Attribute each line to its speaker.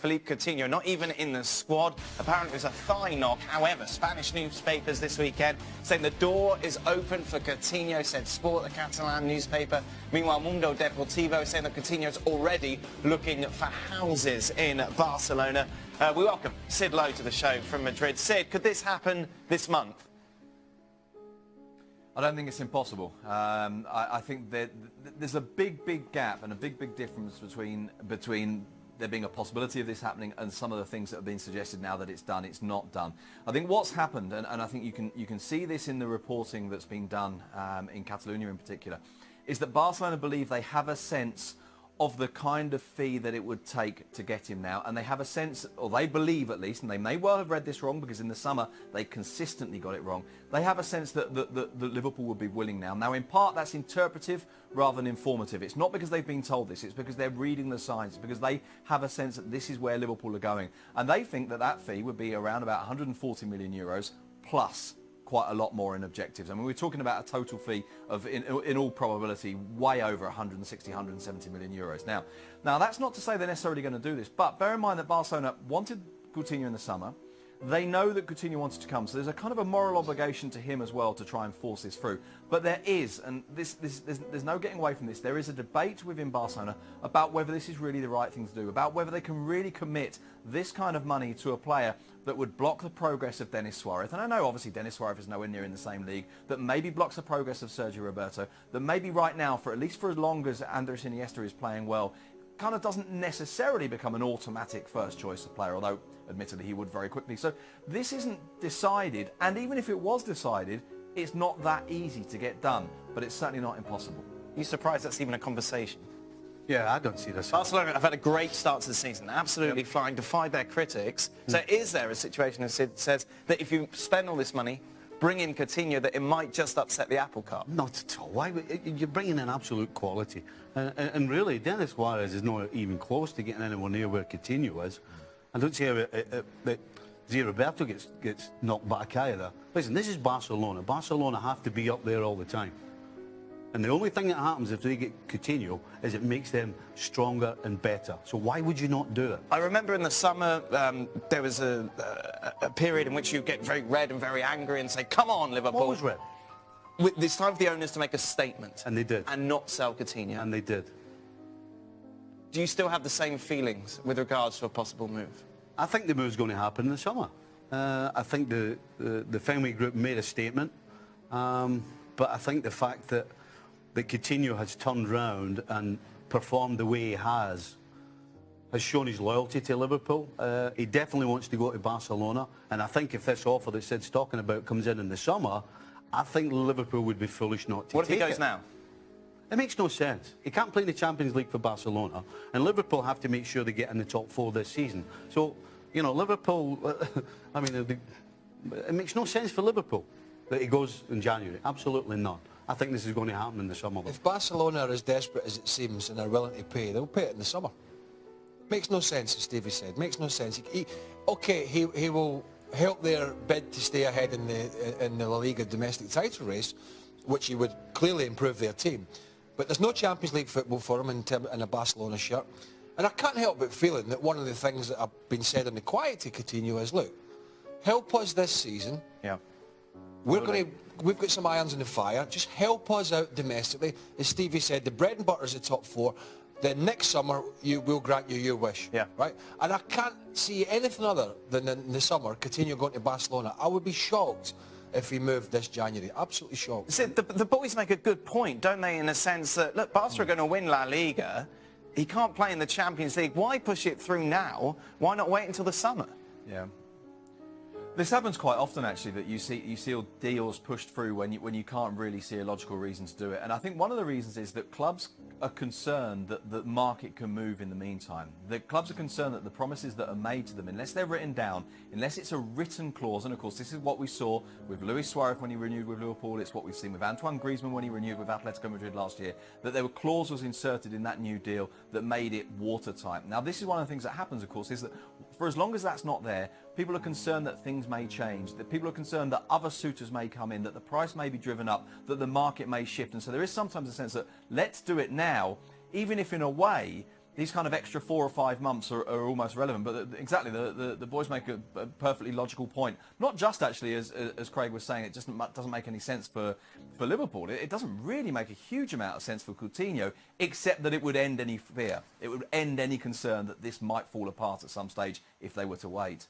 Speaker 1: Philippe Coutinho, not even in the squad. Apparently it was a thigh knock. However, Spanish newspapers this weekend saying the door is open for Coutinho, said Sport, the Catalan newspaper. Meanwhile, Mundo Deportivo is saying that Coutinho is already looking for houses in Barcelona. We welcome Sid Lowe to the show from Madrid. Sid, could this happen this month?
Speaker 2: I don't think it's impossible. I think that there's a big gap and a big difference between there being a possibility of this happening and some of the things that have been suggested now that it's done, it's not done. I think what's happened, and I think you can see this in the reporting that's been done in Catalonia in particular, is that Barcelona believe they have a sense of the kind of fee that it would take to get him now, and they have a sense, or they believe at least, and they may well have read this wrong because in the summer they consistently got it wrong, they have a sense that Liverpool would be willing now. Now in part that's interpretive rather than informative. It's not because they've been told this, it's because they're reading the signs, because they have a sense that this is where Liverpool are going, and they think that that fee would be around about 140 million euros plus quite a lot more in objectives. I mean, we're talking about a total fee of, in all probability, way over 160, 170 million euros. Now that's not to say they're necessarily going to do this, but bear in mind that Barcelona wanted Coutinho in the summer. They know that Coutinho wanted to come, so there's a kind of a moral obligation to him as well to try and force this through. But there is, and there's no getting away from this, there is a debate within Barcelona about whether this is really the right thing to do, about whether they can really commit this kind of money to a player that would block the progress of Denis Suarez. And I know obviously Denis Suarez is nowhere near in the same league, that maybe blocks the progress of Sergio Roberto, that maybe right now, for at least for as long as Andres Iniesta is playing well, kind of doesn't necessarily become an automatic first choice of player, although admittedly he would very quickly. So this isn't decided, and even if it was decided, it's not that easy to get done, but it's certainly not impossible.
Speaker 1: Are you surprised that's even a conversation?
Speaker 3: Yeah, I don't see this.
Speaker 1: Barcelona have had a great start to the season, absolutely flying, defied their critics. So is there a situation, as Sid says, that if you spend all this money, bring in Coutinho, that it might just upset the apple cart?
Speaker 3: Not at all. Why? You're bringing in absolute quality. And really, Denis Suarez is not even close to getting anywhere near where Coutinho is. I don't see how that Roberto gets knocked back either. Listen, this is Barcelona. Barcelona have to be up there all the time. And the only thing that happens if they get Coutinho is it makes them stronger and better. So why would you not do it?
Speaker 1: I remember in the summer there was a period in which you get very red and very angry and say, come on, Liverpool.
Speaker 3: What was red?
Speaker 1: It's time for the owners to make a statement.
Speaker 3: And they did.
Speaker 1: And not sell Coutinho.
Speaker 3: And they did.
Speaker 1: Do you still have the same feelings with regards to a possible move?
Speaker 3: I think the move's going to happen in the summer. I think the Fenway Group made a statement. But I think the fact that Coutinho has turned round and performed the way he has shown his loyalty to Liverpool. He definitely wants to go to Barcelona, and I think if this offer that Sid's talking about comes in the summer, I think Liverpool would be foolish not to take it.
Speaker 1: What if he goes now?
Speaker 3: It makes no sense. He can't play in the Champions League for Barcelona, and Liverpool have to make sure they get in the top 4 this season. So, you know, Liverpool, I mean, it makes no sense for Liverpool that he goes in January. Absolutely not. I think this is going to happen in the summer.
Speaker 4: If Barcelona are as desperate as it seems and are willing to pay, they'll pay it in the summer. Makes no sense, as Stevie said. Makes no sense. He will help their bid to stay ahead in the La Liga domestic title race, which he would clearly improve their team. But there's no Champions League football for him in a Barcelona shirt. And I can't help but feeling that one of the things that have been said in the quiet to Coutinho is, look, help us this season.
Speaker 1: Yeah.
Speaker 4: We've got some irons in the fire. Just help us out domestically. As Stevie said, the bread and butter is the top 4. Then next summer, we'll grant you your wish.
Speaker 1: Yeah.
Speaker 4: Right? And I can't see anything other than in the summer, Coutinho going to Barcelona. I would be shocked if he moved this January. Absolutely shocked.
Speaker 1: See, the boys make a good point, don't they, in the sense that, look, Barca are going to win La Liga. He can't play in the Champions League. Why push it through now? Why not wait until the summer?
Speaker 2: Yeah. This happens quite often, actually, that you see deals pushed through when you can't really see a logical reason to do it. And I think one of the reasons is that clubs are concerned that the market can move in the meantime. The clubs are concerned that the promises that are made to them, unless they're written down, unless it's a written clause, and of course this is what we saw with Luis Suarez when he renewed with Liverpool, it's what we've seen with Antoine Griezmann when he renewed with Atletico Madrid last year, that there were clauses inserted in that new deal that made it watertight. Now this is one of the things that happens, of course, is that for as long as that's not there, people are concerned that things may change, that people are concerned that other suitors may come in, that the price may be driven up, that the market may shift. And so there is sometimes a sense that let's do it now, even if in a way these kind of extra 4 or 5 months are almost relevant. But exactly, the boys make a perfectly logical point. Not just actually, as Craig was saying, it just doesn't make any sense for Liverpool. It doesn't really make a huge amount of sense for Coutinho, except that it would end any fear. It would end any concern that this might fall apart at some stage if they were to wait.